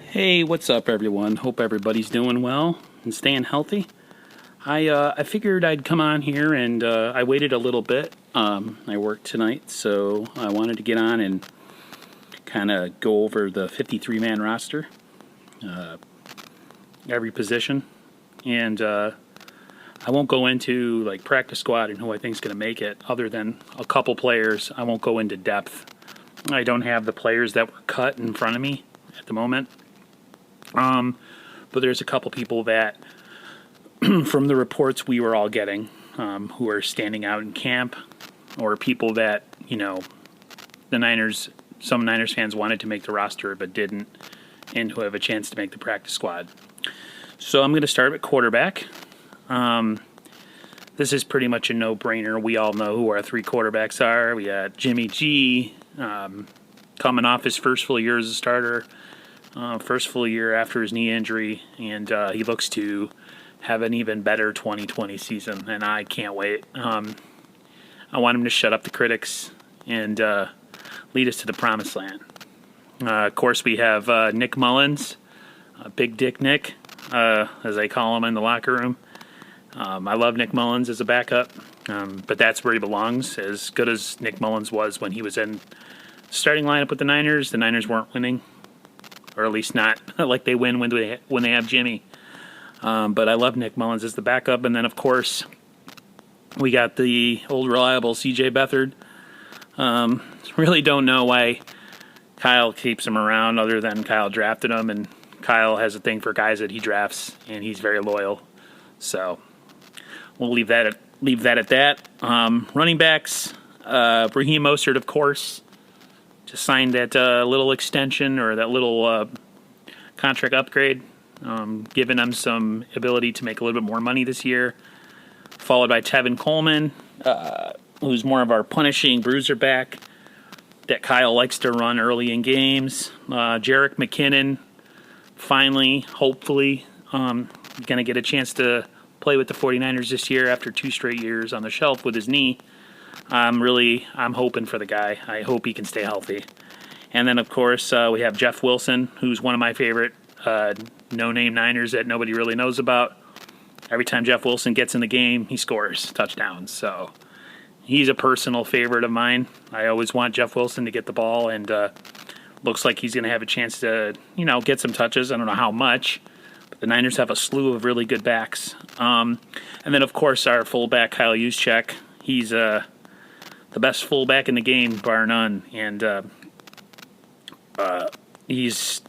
Hey, what's up, everyone? Hope everybody's doing well and staying healthy. I figured I'd come on here, and I waited a little bit. I worked tonight, so I wanted to get on and kind of go over the 53-man roster, every position, and I won't go into like practice squad and who I think is going to make it, other than a couple players. I won't go into depth. I don't have the players that were cut in front of me at the moment. But there's a couple people that, from the reports we were all getting, who are standing out in camp, or people that, some Niners fans wanted to make the roster but didn't, and who have a chance to make the practice squad. So I'm going to start at quarterback. This is pretty much a no-brainer. We all know who our three quarterbacks are. We got Jimmy G, coming off his first full year as a starter. First full year after his knee injury, and he looks to have an even better 2020 season, and I can't wait. I want him to shut up the critics and lead us to the promised land. Of course, we have Nick Mullins, Big Dick Nick, as I call him in the locker room. I love Nick Mullins as a backup, but that's where he belongs. As good as Nick Mullins was when he was in starting lineup with the Niners weren't winning. Or at least not like they win when they have Jimmy. But I love Nick Mullins as the backup. And then, of course, we got the old reliable C.J. Beathard. Really don't know why Kyle keeps him around, other than Kyle drafted him. And Kyle has a thing for guys that he drafts, and he's very loyal. So we'll leave that at that. Running backs, Raheem Mostert, of course. Just signed that little extension, or that little contract upgrade, giving them some ability to make a little bit more money this year. Followed by Tevin Coleman, who's more of our punishing bruiser back that Kyle likes to run early in games. Jerick McKinnon, finally, hopefully, going to get a chance to play with the 49ers this year after 2 straight years on the shelf with his knee. I'm hoping for the guy. I hope he can stay healthy. And then, of course, we have Jeff Wilson, who's one of my favorite no-name Niners that nobody really knows about. Every time Jeff Wilson gets in the game, he scores touchdowns. So he's a personal favorite of mine. I always want Jeff Wilson to get the ball, and looks like he's going to have a chance to, get some touches. I don't know how much, but the Niners have a slew of really good backs. And then, of course, our fullback, Kyle Juszczyk. He's the best fullback in the game, bar none, and he's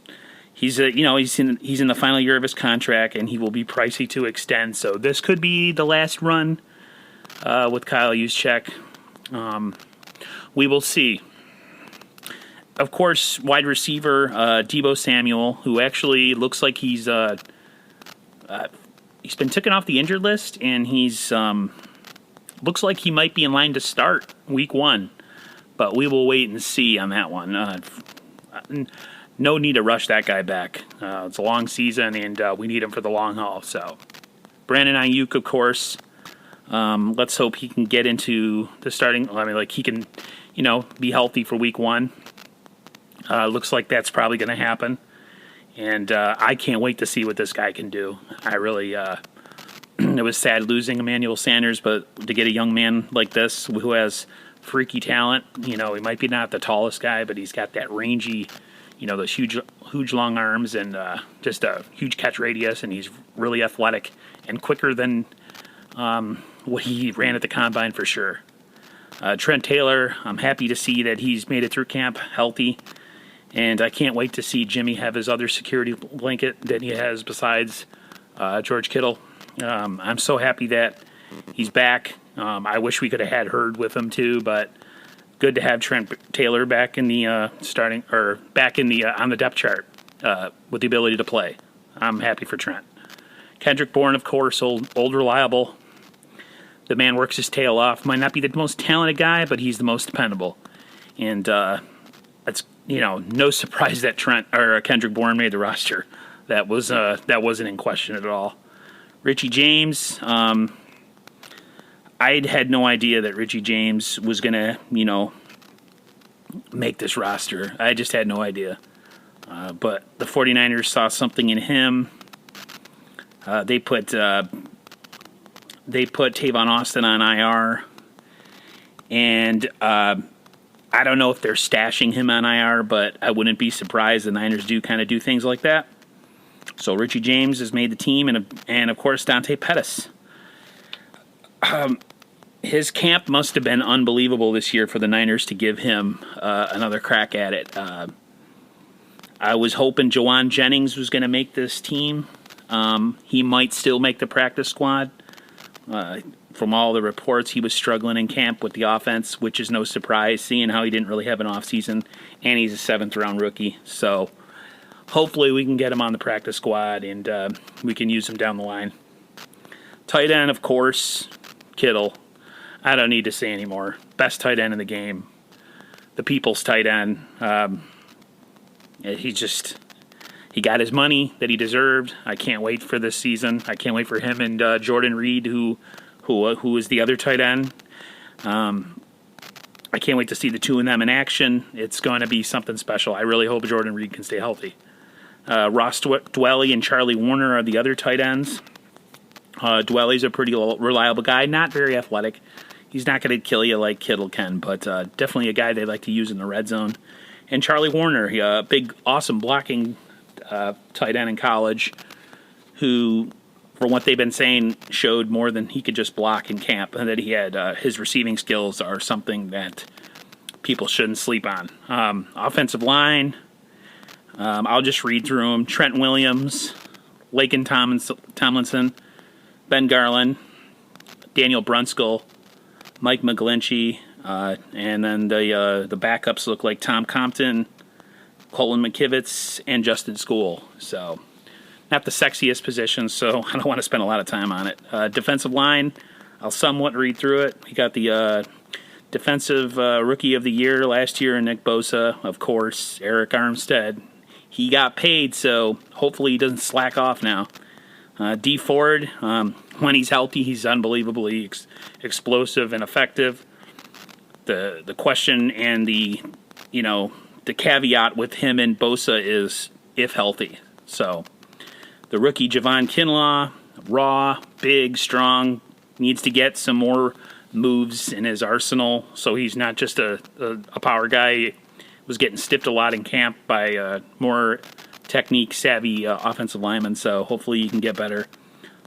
in the final year of his contract, and he will be pricey to extend. So this could be the last run with Kyle Juszczyk. We will see. Of course, wide receiver Deebo Samuel, who actually looks like he's been taken off the injured list, and he's looks like he might be in line to start week 1, but we will wait and see on that one. No need to rush that guy back. It's a long season, and we need him for the long haul. So, Brandon Ayuk, of course. Let's hope he can get into the starting. He can, be healthy for week 1. Looks like that's probably going to happen, and I can't wait to see what this guy can do. I really. It was sad losing Emmanuel Sanders, but to get a young man like this who has freaky talent, he might be not the tallest guy, but he's got that rangy, those huge long arms, and just a huge catch radius, and he's really athletic and quicker than what he ran at the combine for sure. Trent Taylor, I'm happy to see that he's made it through camp healthy, and I can't wait to see Jimmy have his other security blanket that he has besides George Kittle. I'm so happy that he's back. I wish we could have had Hurd with him too, but good to have Trent Taylor back in the on the depth chart with the ability to play. I'm happy for Trent. Kendrick Bourne, of course, old reliable. The man works his tail off. Might not be the most talented guy, but he's the most dependable. And it's no surprise that Kendrick Bourne made the roster. That wasn't in question at all. Richie James, I had no idea that Richie James was going to, make this roster. I just had no idea. But the 49ers saw something in him. They put Tavon Austin on IR. And I don't know if they're stashing him on IR, but I wouldn't be surprised. The Niners do kind of do things like that. So Richie James has made the team, and of course Dante Pettis. His camp must have been unbelievable this year for the Niners to give him another crack at it. I was hoping Jawan Jennings was going to make this team. He might still make the practice squad. From all the reports, he was struggling in camp with the offense, which is no surprise, seeing how he didn't really have an offseason, and he's a seventh-round rookie. So hopefully we can get him on the practice squad, and we can use him down the line. Tight end, of course, Kittle. I don't need to say anymore. Best tight end in the game. The people's tight end. He got his money that he deserved. I can't wait for this season. I can't wait for him and Jordan Reed, who is the other tight end. I can't wait to see the two of them in action. It's going to be something special. I really hope Jordan Reed can stay healthy. Ross Dwelley and Charlie Warner are the other tight ends. Dwelley's a pretty reliable guy, not very athletic. He's not going to kill you like Kittle can, but definitely a guy they like to use in the red zone. And Charlie Warner, a big, awesome blocking tight end in college, who, for what they've been saying, showed more than he could just block in camp, and that he had his receiving skills are something that people shouldn't sleep on. Offensive line, I'll just read through them. Trent Williams, Laken Tomlinson, Ben Garland, Daniel Brunskill, Mike McGlinchey, and then the backups look like Tom Compton, Colin McKivitz, and Justin School. So not the sexiest position, so I don't want to spend a lot of time on it. Defensive line, I'll somewhat read through it. We got the defensive rookie of the year last year, Nick Bosa, of course. Eric Armstead. He got paid, so hopefully he doesn't slack off now. D Ford, when he's healthy, he's unbelievably explosive and effective. The question and the caveat with him and Bosa is if healthy. So the rookie Javon Kinlaw, raw, big, strong, needs to get some more moves in his arsenal, so he's not just a power guy. He was getting stiffed a lot in camp by more technique-savvy offensive linemen, so hopefully he can get better.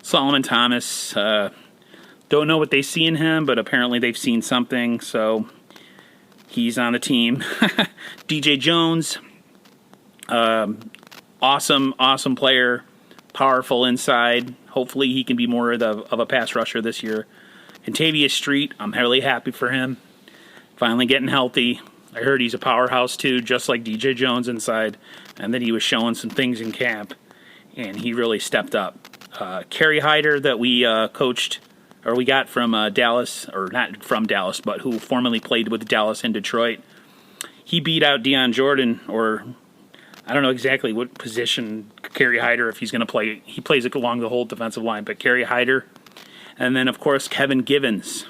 Solomon Thomas, don't know what they see in him, but apparently they've seen something, so he's on the team. DJ Jones, awesome player, powerful inside. Hopefully he can be more of a pass rusher this year. Contavious Street, I'm really happy for him. Finally getting healthy. I heard he's a powerhouse too, just like DJ Jones inside, and that he was showing some things in camp, and he really stepped up. Kerry Hyder that we coached, or we got from Dallas, or not from Dallas, but who formerly played with Dallas and Detroit. He beat out Deion Jordan, or I don't know exactly what position Kerry Hyder, if he's going to play. He plays along the whole defensive line, but Kerry Hyder. And then, of course, Kevin Givens.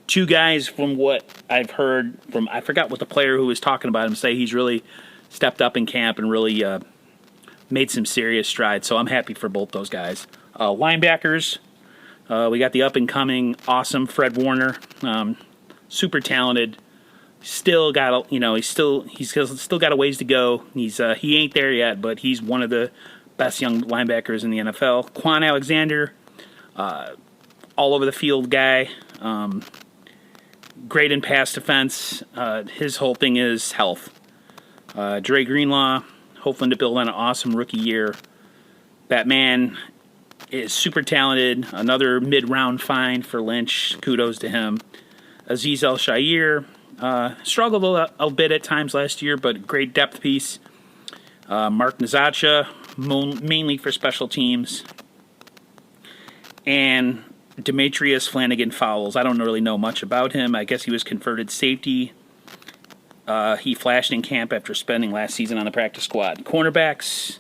Two guys from what I've heard from, I forgot what the player who was talking about him say, he's really stepped up in camp and really made some serious strides. So I'm happy for both those guys. Linebackers, we got the up-and-coming, awesome Fred Warner. Super talented. Still got, he's still got a ways to go. He ain't there yet, but he's one of the best young linebackers in the NFL. Quan Alexander, all over the field guy. Great in pass defense. His whole thing is health. Dre Greenlaw, hoping to build on an awesome rookie year. Batman is super talented. Another mid-round find for Lynch. Kudos to him. Azeez El-Shaair struggled a bit at times last year, but great depth piece. Mark Nazacha, mainly for special teams. And Demetrius Flanagan-Fowles. I don't really know much about him. I guess he was converted safety. He flashed in camp after spending last season on the practice squad. Cornerbacks,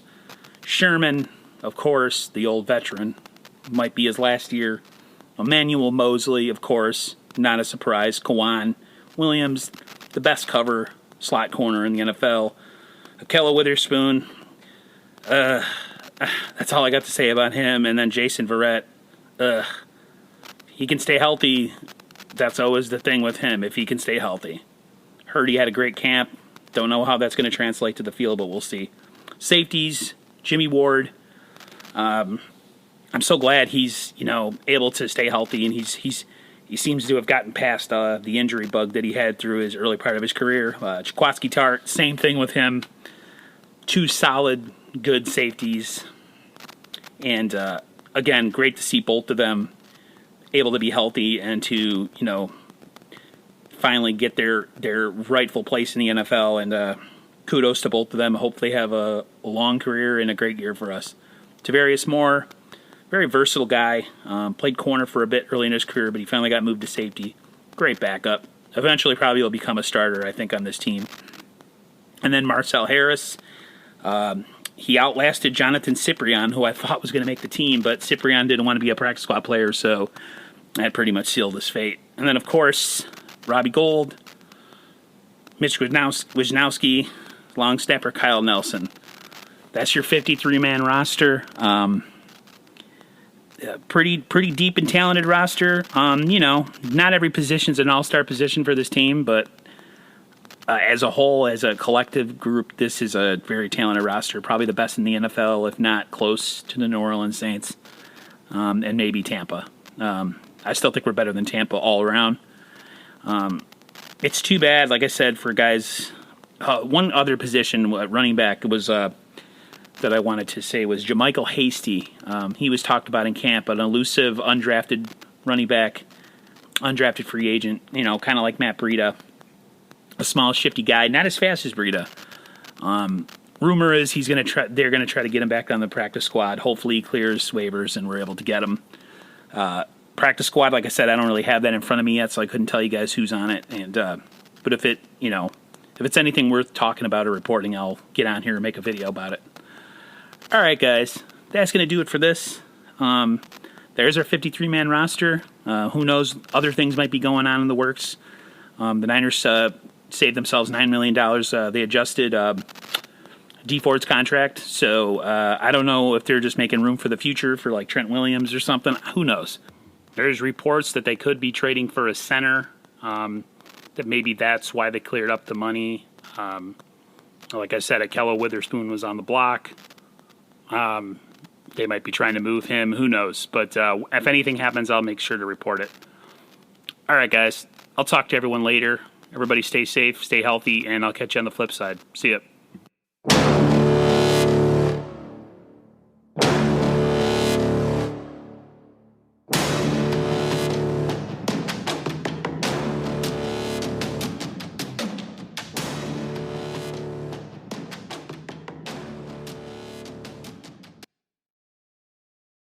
Sherman, of course, the old veteran. Might be his last year. Emmanuel Mosley, of course, not a surprise. Kwan Williams, the best cover slot corner in the NFL. Ahkello Witherspoon, that's all I got to say about him. And then Jason Verrett, he can stay healthy. That's always the thing with him, if he can stay healthy. Heard he had a great camp. Don't know how that's going to translate to the field, but we'll see. Safeties, Jimmy Ward. I'm so glad he's, able to stay healthy, and he seems to have gotten past the injury bug that he had through his early part of his career. Chakwatsky Tart, same thing with him. Two solid, good safeties. And, again, great to see both of them able to be healthy and to, finally get their rightful place in the NFL. And kudos to both of them. Hope they have a long career and a great year for us. Tavarius Moore, very versatile guy. Played corner for a bit early in his career, but he finally got moved to safety. Great backup. Eventually probably will become a starter, I think, on this team. And then Marcel Harris. He outlasted Jonathan Cyprien, who I thought was going to make the team, but Cyprien didn't want to be a practice squad player, so that pretty much sealed his fate. And then, of course, Robbie Gould, Mitch Wisnowski, long snapper Kyle Nelson. That's your 53-man roster. Pretty deep and talented roster. Not every position's an all-star position for this team, but as a whole, as a collective group, this is a very talented roster. Probably the best in the NFL, if not close to the New Orleans Saints, and maybe Tampa. I still think we're better than Tampa all around. It's too bad, like I said, for guys. One other position, running back, was that I wanted to say was JaMycal Hasty. He was talked about in camp, an elusive, undrafted running back, undrafted free agent, kind of like Matt Breida. A small, shifty guy, not as fast as Breida. Rumor is they're going to try to get him back on the practice squad. Hopefully he clears waivers and we're able to get him. Practice squad, like I said, I don't really have that in front of me yet, so I couldn't tell you guys who's on it. And but if it's anything worth talking about or reporting, I'll get on here and make a video about it. All right, guys, that's going to do it for this. There's our 53-man roster. Who knows? Other things might be going on in the works. The Niners saved themselves $9 million. They adjusted Dee Ford's contract, so I don't know if they're just making room for the future for like Trent Williams or something. Who knows? There's reports that they could be trading for a center. That maybe that's why they cleared up the money. Like I said, Ahkello Witherspoon was on the block. They might be trying to move him. Who knows? But if anything happens, I'll make sure to report it. All right, guys. I'll talk to everyone later. Everybody stay safe, stay healthy, and I'll catch you on the flip side. See ya.